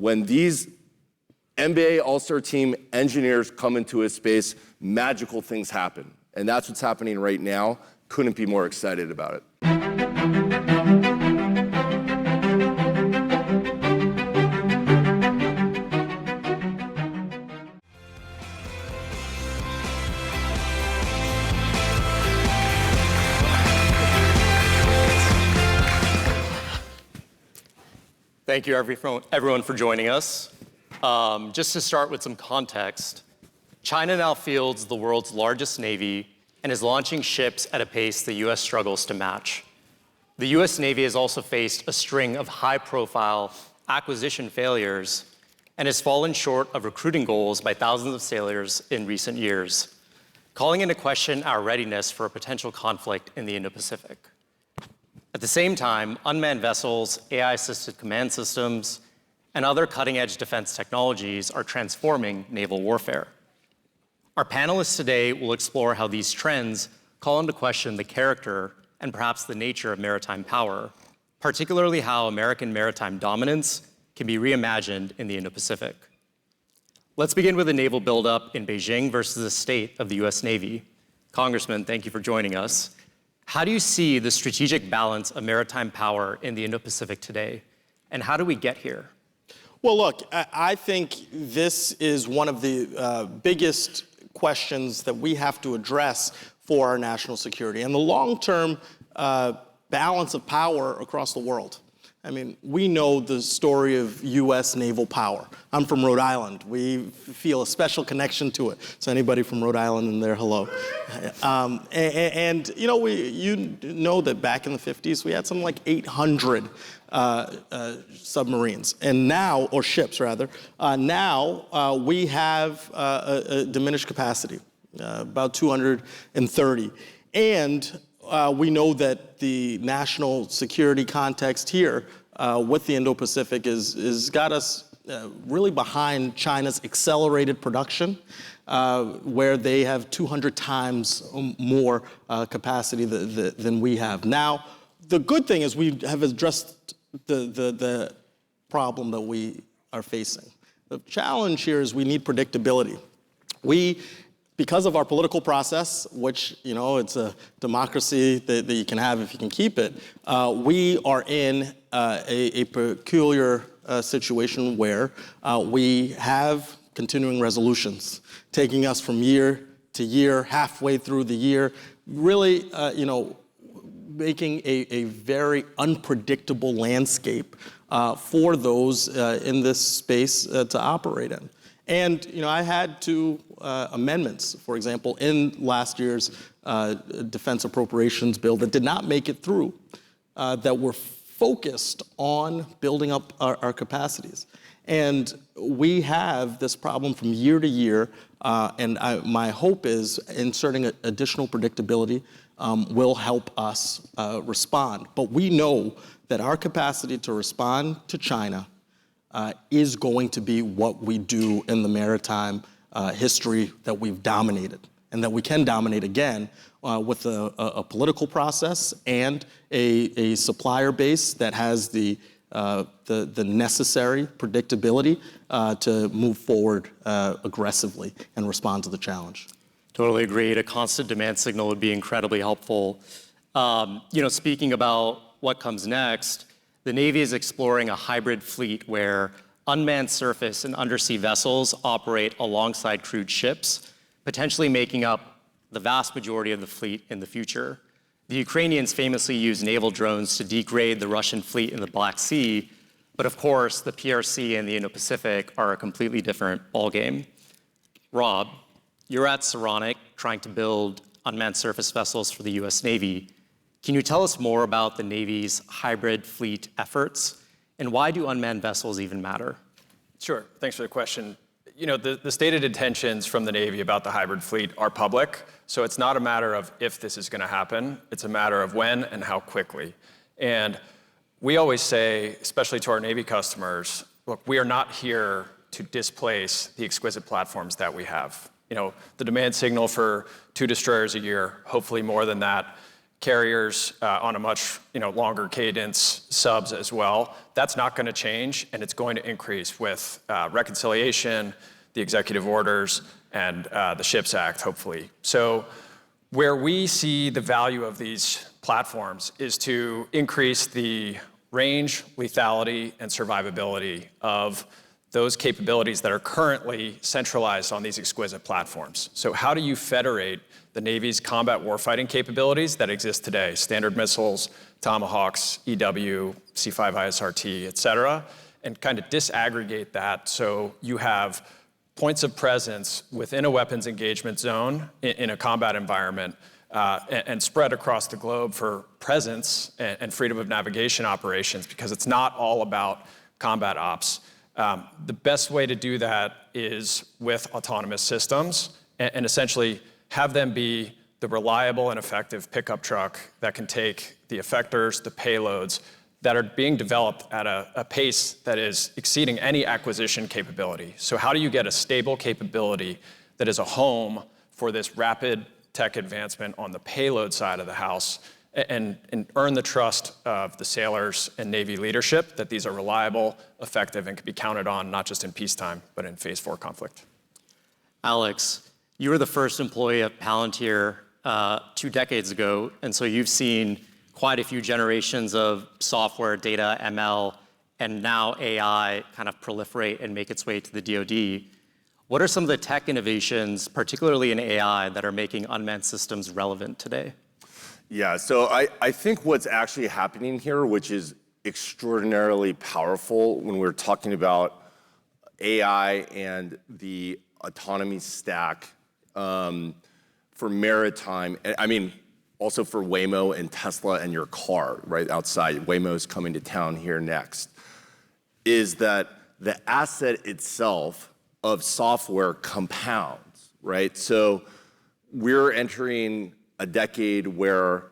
When these NBA All-Star Team engineers come into a space, magical things happen. And that's what's happening right now. Couldn't be more excited about it. Thank you, everyone, for joining us. Just to start with some context, China now fields the world's largest navy and is launching ships at a pace the U.S. struggles to match. The U.S. Navy has also faced a string of high-profile acquisition failures and has fallen short of recruiting goals by thousands of sailors in recent years, calling into question our readiness for a potential conflict in the Indo-Pacific. At the same time, unmanned vessels, AI-assisted command systems, and other cutting-edge defense technologies are transforming naval warfare. Our panelists today will explore how these trends call into question the character and perhaps the nature of maritime power, particularly how American maritime dominance can be reimagined in the Indo-Pacific. Let's begin with the naval buildup in Beijing versus the state of the U.S. Navy. Congressman, thank you for joining us. How do you see the strategic balance of maritime power in the Indo-Pacific today, and how do we get here? Well, look, I think this is one of the biggest questions that we have to address for our national security and the long-term balance of power across the world. I mean, we know the story of U.S. naval power. I'm from Rhode Island. We feel a special connection to it. So anybody from Rhode Island in there, hello. And you know that back in the 50s, we had something like 800 submarines, and now, or ships rather. Now we have a diminished capacity, about 230. And we know that the national security context here with the Indo-Pacific is got us really behind China's accelerated production, where they have 200 times more capacity than we have. Now, the good thing is we have addressed the problem that we are facing. The challenge here is we need predictability. Because of our political process, which, it's a democracy that you can have if you can keep it, we are in a peculiar situation where we have continuing resolutions taking us from year to year, halfway through the year, really, making a very unpredictable landscape for those in this space to operate in. And I had two amendments, for example, in last year's defense appropriations bill that did not make it through, that were focused on building up our capacities. And we have this problem from year to year, and my hope is inserting additional predictability will help us respond. But we know that our capacity to respond to China is going to be what we do in the maritime history that we've dominated, and that we can dominate again with a political process and a supplier base that has the necessary predictability to move forward aggressively and respond to the challenge. Totally agreed. A constant demand signal would be incredibly helpful. Speaking about what comes next, the Navy is exploring a hybrid fleet where unmanned surface and undersea vessels operate alongside crewed ships, potentially making up the vast majority of the fleet in the future. The Ukrainians famously used naval drones to degrade the Russian fleet in the Black Sea, but of course, the PRC and the Indo-Pacific are a completely different ballgame. Rob, you're at Saronic trying to build unmanned surface vessels for the US Navy. Can you tell us more about the Navy's hybrid fleet efforts, and why do unmanned vessels even matter? Sure, thanks for the question. The stated intentions from the Navy about the hybrid fleet are public, so it's not a matter of if this is going to happen, it's a matter of when and how quickly. And we always say, especially to our Navy customers, look, we are not here to displace the exquisite platforms that we have. The demand signal for 2 destroyers a year, hopefully more than that, carriers on a much longer cadence, subs as well. That's not going to change, and it's going to increase with reconciliation, the executive orders, and the SHIPS Act, hopefully. So where we see the value of these platforms is to increase the range, lethality, and survivability of those capabilities that are currently centralized on these exquisite platforms. So how do you federate the Navy's combat warfighting capabilities that exist today, standard missiles, Tomahawks, EW, C5ISRT, et cetera, and kind of disaggregate that so you have points of presence within a weapons engagement zone in a combat environment and spread across the globe for presence and freedom of navigation operations, because it's not all about combat ops. The best way to do that is with autonomous systems and essentially have them be the reliable and effective pickup truck that can take the effectors, the payloads that are being developed at a pace that is exceeding any acquisition capability. So how do you get a stable capability that is a home for this rapid tech advancement on the payload side of the house and earn the trust of the sailors and Navy leadership that these are reliable, effective, and can be counted on not just in peacetime, but in phase 4 conflict? Alex, you were the first employee at Palantir 2 decades ago, and so you've seen quite a few generations of software, data, ML, and now AI kind of proliferate and make its way to the DoD. What are some of the tech innovations, particularly in AI, that are making unmanned systems relevant today? Yeah, so I think what's actually happening here, which is extraordinarily powerful when we're talking about AI and the autonomy stack for maritime, I mean, also for Waymo and Tesla and your car right outside. Waymo's coming to town here next, is that the asset itself of software compounds, right? So we're entering a decade where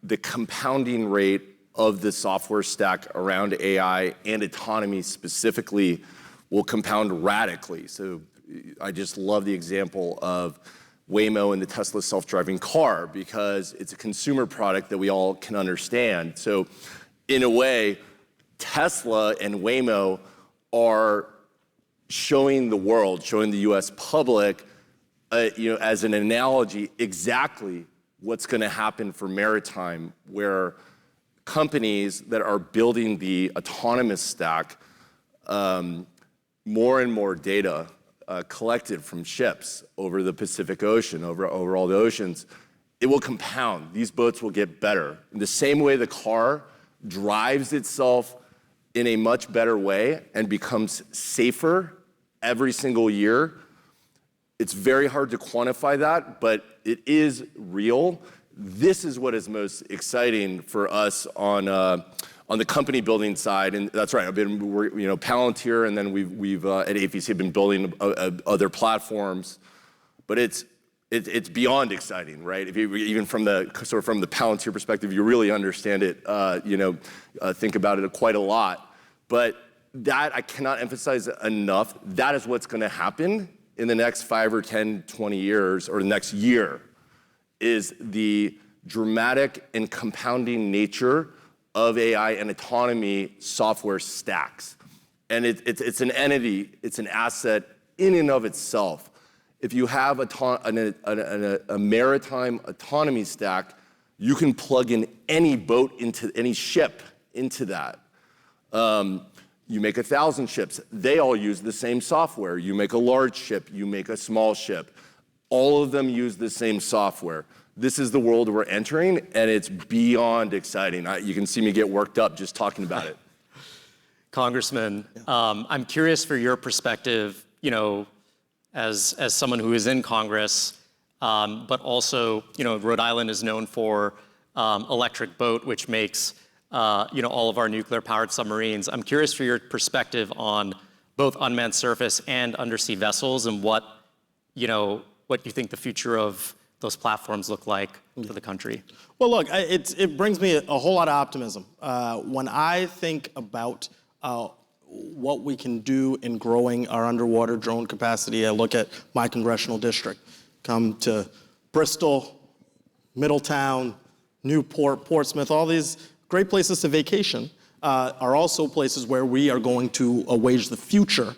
the compounding rate of the software stack around AI and autonomy specifically will compound radically. So I just love the example of Waymo and the Tesla self-driving car, because it's a consumer product that we all can understand. So in a way, Tesla and Waymo are showing the world, showing the US public, as an analogy, exactly what's going to happen for maritime, where companies that are building the autonomous stack, more and more data collected from ships over the Pacific Ocean, over all the oceans, it will compound. These boats will get better. In the same way the car drives itself in a much better way and becomes safer every single year. It's very hard to quantify that, but it is real. This is what is most exciting for us on the company building side, and that's right. I've been, Palantir, and then we've at AFEC been building other platforms, but it's beyond exciting, right? If you even from the Palantir perspective, you really understand it. Think about it quite a lot, but that I cannot emphasize enough. That is what's going to happen in the next 5 or 10, 20 years, or the next year, is the dramatic and compounding nature of AI and autonomy software stacks. And it's an entity, it's an asset in and of itself. If you have a maritime autonomy stack, you can plug in any boat into any ship into that. You make 1,000 ships, they all use the same software. You make a large ship, you make a small ship. All of them use the same software. This is the world we're entering, and it's beyond exciting. You can see me get worked up just talking about it. Congressman, I'm curious for your perspective, as someone who is in Congress, but also, Rhode Island is known for electric boat, which makes all of our nuclear-powered submarines. I'm curious for your perspective on both unmanned surface and undersea vessels, and what you think the future of those platforms look like for the country. Well, look, it brings me a whole lot of optimism. When I think about what we can do in growing our underwater drone capacity, I look at my congressional district. Come to Bristol, Middletown, Newport, Portsmouth, all these great places to vacation are also places where we are going to wage the future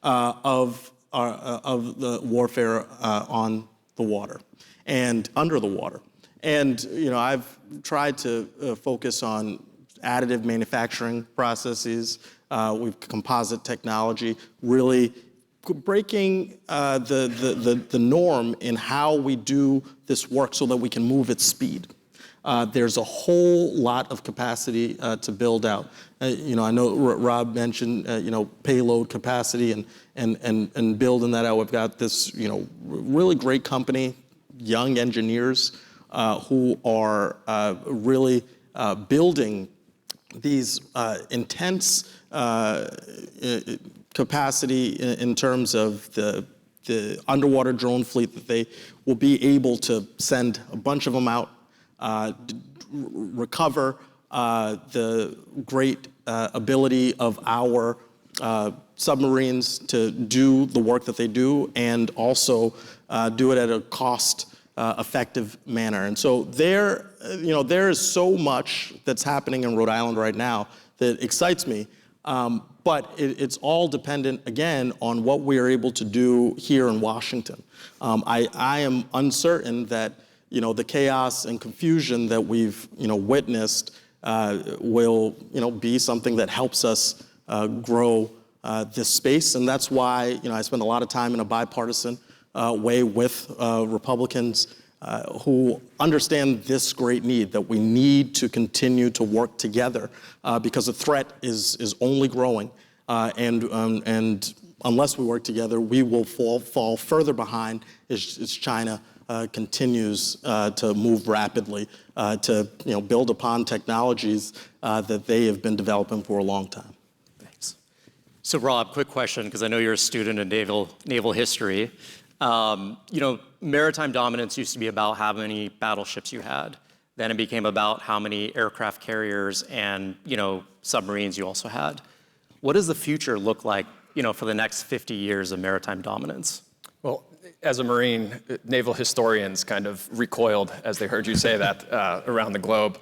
of the warfare on the water and under the water. And I've tried to focus on additive manufacturing processes, with composite technology, really breaking the norm in how we do this work so that we can move at speed. There's a whole lot of capacity to build out. I know Rob mentioned payload capacity and building that out. We've got this really great company, young engineers who are really building these intense capacity in terms of the underwater drone fleet that they will be able to send a bunch of them out, recover the great ability of our submarines to do the work that they do, and also do it at a cost-effective manner. And so there is so much that's happening in Rhode Island right now that excites me. But it's all dependent, again, on what we are able to do here in Washington. I am uncertain that the chaos and confusion that we've witnessed will be something that helps us grow this space, and that's why I spend a lot of time in a bipartisan way with Republicans who understand this great need, that we need to continue to work together because the threat is only growing, and unless we work together, we will fall further behind as China continues to move rapidly to build upon technologies that they have been developing for a long time. Thanks. So Rob, quick question, because I know you're a student in naval history. Maritime dominance used to be about how many battleships you had. Then it became about how many aircraft carriers and submarines you also had. What does the future look like for the next 50 years of maritime dominance? Well, as a Marine, naval historians kind of recoiled as they heard you say that around the globe.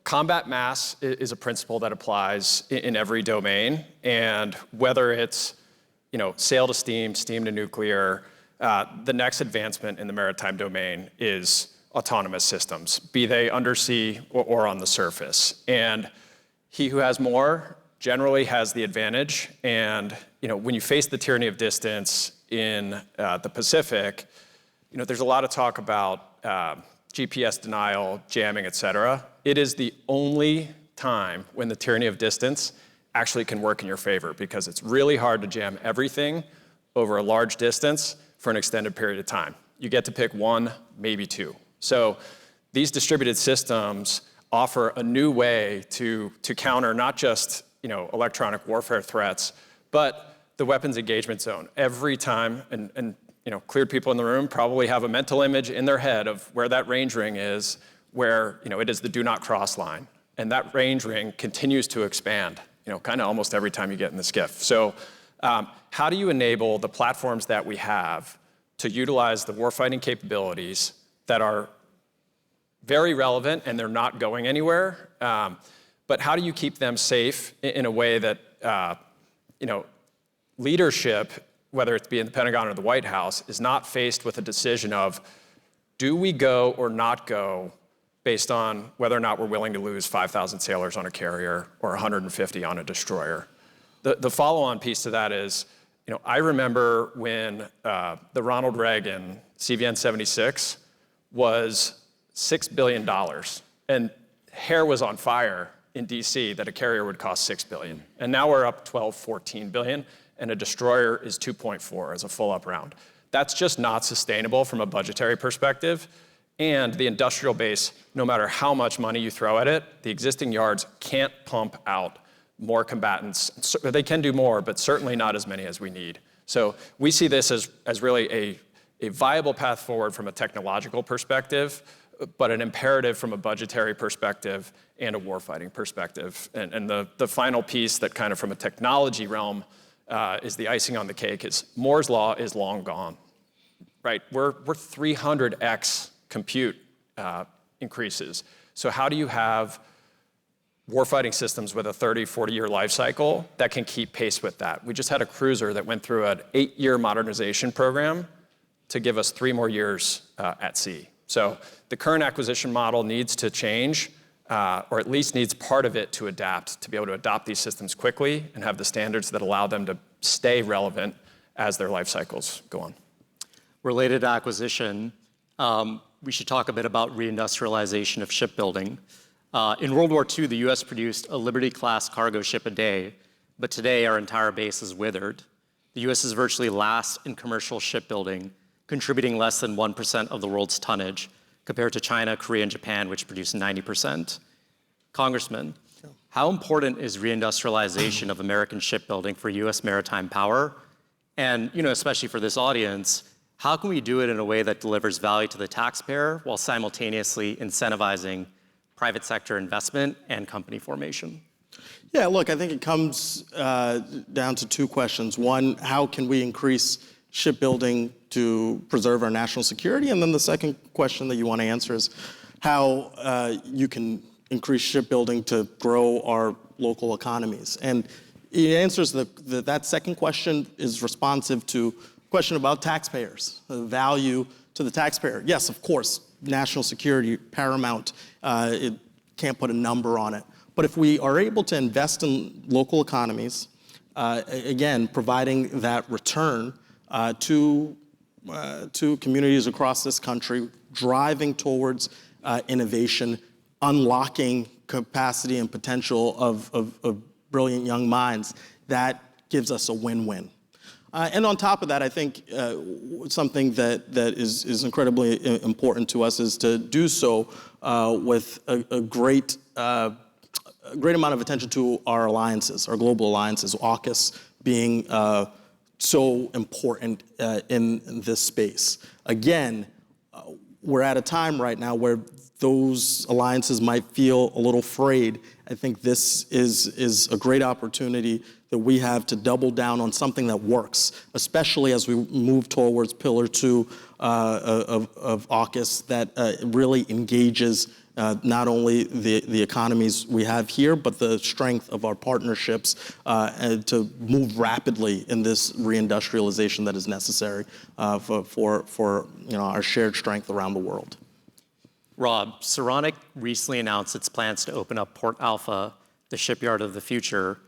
Combat mass is a principle that applies in every domain, and whether it's sail to steam, steam to nuclear, the next advancement in the maritime domain is autonomous systems, be they undersea or on the surface. And he who has more generally has the advantage. And when you face the tyranny of distance in the Pacific, there's a lot of talk about GPS denial, jamming, et cetera. It is the only time when the tyranny of distance actually can work in your favor, because it's really hard to jam everything over a large distance for an extended period of time. You get to pick one, maybe two. So these distributed systems offer a new way to counter not just electronic warfare threats, but the weapons engagement zone. Every time, and cleared people in the room probably have a mental image in their head of where that range ring is, where it is the do not cross line. And that range ring continues to expand, kind of almost every time you get in the skiff. So how do you enable the platforms that we have to utilize the warfighting capabilities that are very relevant and they're not going anywhere, but how do you keep them safe in a way that leadership, whether it be in the Pentagon or the White House, is not faced with a decision of, do we go or not go based on whether or not we're willing to lose 5,000 sailors on a carrier or 150 on a destroyer? The follow-on piece to that is, I remember when the Ronald Reagan CVN 76 was $6 billion, and hair was on fire in DC that a carrier would cost $6 billion. And now we're up 12, 14 billion, and a destroyer is 2.4 as a full-up round. That's just not sustainable from a budgetary perspective. And the industrial base, no matter how much money you throw at it, the existing yards can't pump out more combatants. They can do more, but certainly not as many as we need. So we see this as really a viable path forward from a technological perspective, but an imperative from a budgetary perspective and a warfighting perspective. And the final piece that kind of from a technology realm is the icing on the cake is Moore's Law is long gone, right? We're 300x compute increases. So how do you have warfighting systems with a 30, 40-year life cycle that can keep pace with that? We just had a cruiser that went through an 8-year modernization program to give us 3 more years at sea. So the current acquisition model needs to change, or at least needs part of it to adapt, to be able to adopt these systems quickly and have the standards that allow them to stay relevant as their life cycles go on. Related to acquisition, we should talk a bit about reindustrialization of shipbuilding. In World War II, the US produced a Liberty-class cargo ship a day, but today our entire base is withered. The US is virtually last in commercial shipbuilding, contributing less than 1% of the world's tonnage, compared to China, Korea, and Japan, which produce 90%. Congressman, how important is reindustrialization of American shipbuilding for US maritime power? And especially for this audience, how can we do it in a way that delivers value to the taxpayer while simultaneously incentivizing private sector investment and company formation? Yeah, look, I think it comes down to 2 questions. One, how can we increase shipbuilding to preserve our national security? And then the second question that you want to answer is how you can increase shipbuilding to grow our local economies. And it answers that second question is responsive to a question about taxpayers, the value to the taxpayer. Yes, of course, national security, paramount. It can't put a number on it. But if we are able to invest in local economies, again, providing that return to communities across this country, driving towards innovation, unlocking capacity and potential of brilliant young minds, that gives us a win-win. And on top of that, I think something that is incredibly important to us is to do so with a great amount of attention to our alliances, our global alliances, AUKUS being so important in this space. Again, we're at a time right now where those alliances might feel a little frayed. I think this is a great opportunity that we have to double down on something that works, especially as we move towards Pillar 2 of AUKUS that really engages not only the economies we have here, but the strength of our partnerships and to move rapidly in this reindustrialization that is necessary for our shared strength around the world. Rob, Saronic recently announced its plans to open up Port Alpha, the shipyard of the future,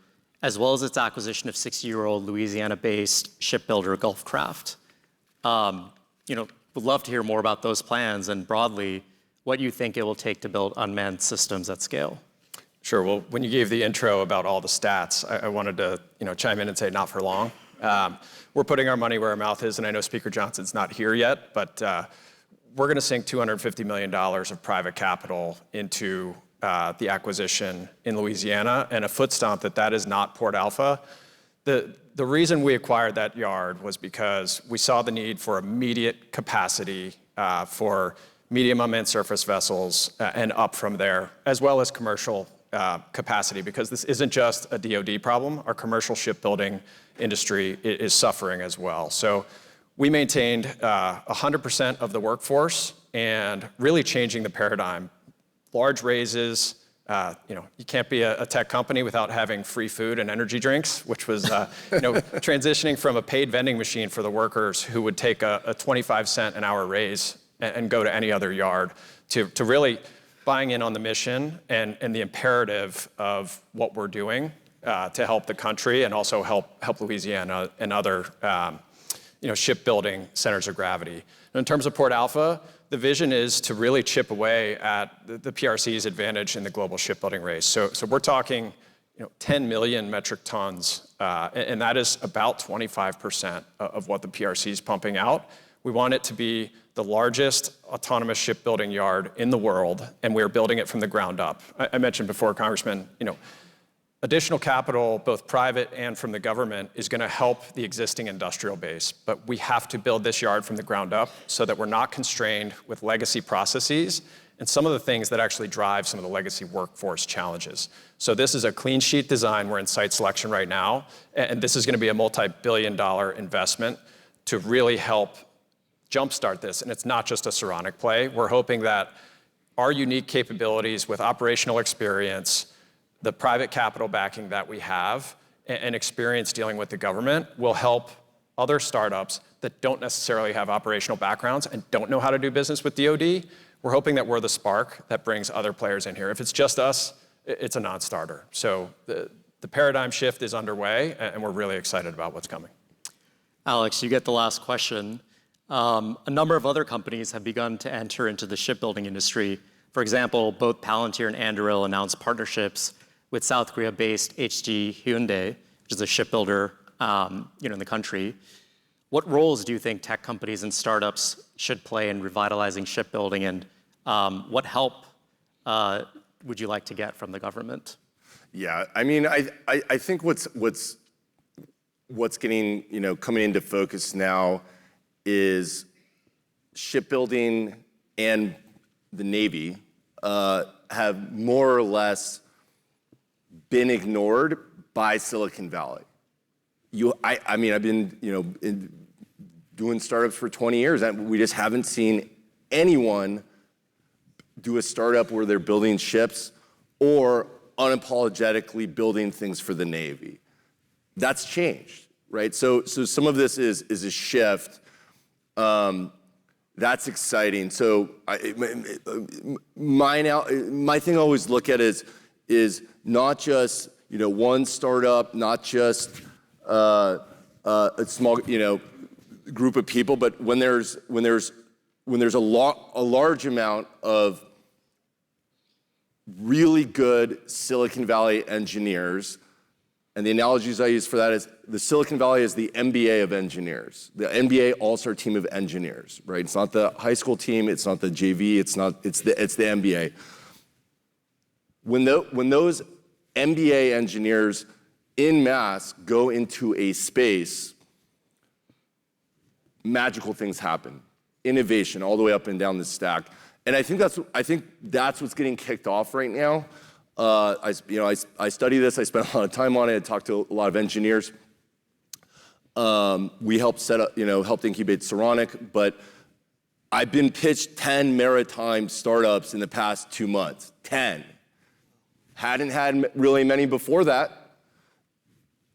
as well as its acquisition of 60-year-old Louisiana-based shipbuilder Gulfcraft. Would love to hear more about those plans and broadly, what you think it will take to build unmanned systems at scale. Sure. Well, when you gave the intro about all the stats, I wanted to chime in and say not for long. We're putting our money where our mouth is, and I know Speaker Johnson's not here yet, but we're going to sink $250 million of private capital into the acquisition in Louisiana, and a foot stomp that is not Port Alpha. The reason we acquired that yard was because we saw the need for immediate capacity for medium unmanned surface vessels and up from there, as well as commercial capacity, because this isn't just a DoD problem. Our commercial shipbuilding industry is suffering as well. So we maintained 100% of the workforce and really changing the paradigm. Large raises, you can't be a tech company without having free food and energy drinks, which was transitioning from a paid vending machine for the workers who would take a 25-cent an hour raise and go to any other yard, to really buying in on the mission and the imperative of what we're doing to help the country and also help Louisiana and other shipbuilding centers of gravity. And in terms of Port Alpha, the vision is to really chip away at the PRC's advantage in the global shipbuilding race. So we're talking 10 million metric tons, and that is about 25% of what the PRC is pumping out. We want it to be the largest autonomous shipbuilding yard in the world, and we're building it from the ground up. I mentioned before, Congressman, additional capital, both private and from the government, is going to help the existing industrial base. But we have to build this yard from the ground up so that we're not constrained with legacy processes and some of the things that actually drive some of the legacy workforce challenges. So this is a clean sheet design. We're in site selection right now, and this is going to be a multi-billion-dollar investment to really help jumpstart this. And it's not just a Saronic play. We're hoping that our unique capabilities with operational experience, the private capital backing that we have, and experience dealing with the government will help other startups that don't necessarily have operational backgrounds and don't know how to do business with DoD. We're hoping that we're the spark that brings other players in here. If it's just us, it's a non-starter. So the paradigm shift is underway, and we're really excited about what's coming. Alex, you get the last question. A number of other companies have begun to enter into the shipbuilding industry. For example, both Palantir and Anduril announced partnerships with South Korea-based HG Hyundai, which is a shipbuilder in the country. What roles do you think tech companies and startups should play in revitalizing shipbuilding, and what help would you like to get from the government? Yeah, I mean, I think what's getting coming into focus now is shipbuilding and the Navy have more or less been ignored by Silicon Valley. I mean, I've been doing startups for 20 years, and we just haven't seen anyone do a startup where they're building ships or unapologetically building things for the Navy. That's changed, right? So some of this is a shift. That's exciting. So my thing I always look at is not just one startup, not just a small group of people, but when there's a large amount of really good Silicon Valley engineers, and the analogies I use for that is the Silicon Valley is the NBA of engineers, the NBA all-star team of engineers, right? It's not the high school team, it's not the JV, it's the NBA. When those NBA engineers en masse go into a space, magical things happen. Innovation all the way up and down the stack. And I think that's what's getting kicked off right now. I study this. I spent a lot of time on it. I talked to a lot of engineers. We helped set up, helped incubate Saronic, but I've been pitched 10 maritime startups in the past 2 months. 10. Hadn't had really many before that.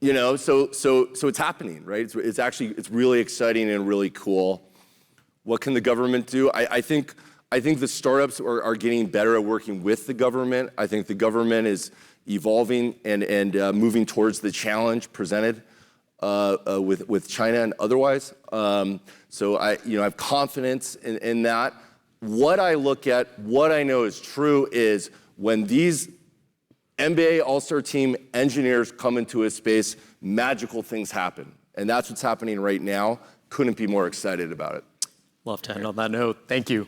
So it's happening, right? It's really exciting and really cool. What can the government do? I think the startups are getting better at working with the government. I think the government is evolving and moving towards the challenge presented with China and otherwise. So I have confidence in that. What I look at, what I know is true is when these NBA All-Star Team engineers come into a space, magical things happen. And that's what's happening right now. Couldn't be more excited about it. Love to end on that note. Thank you.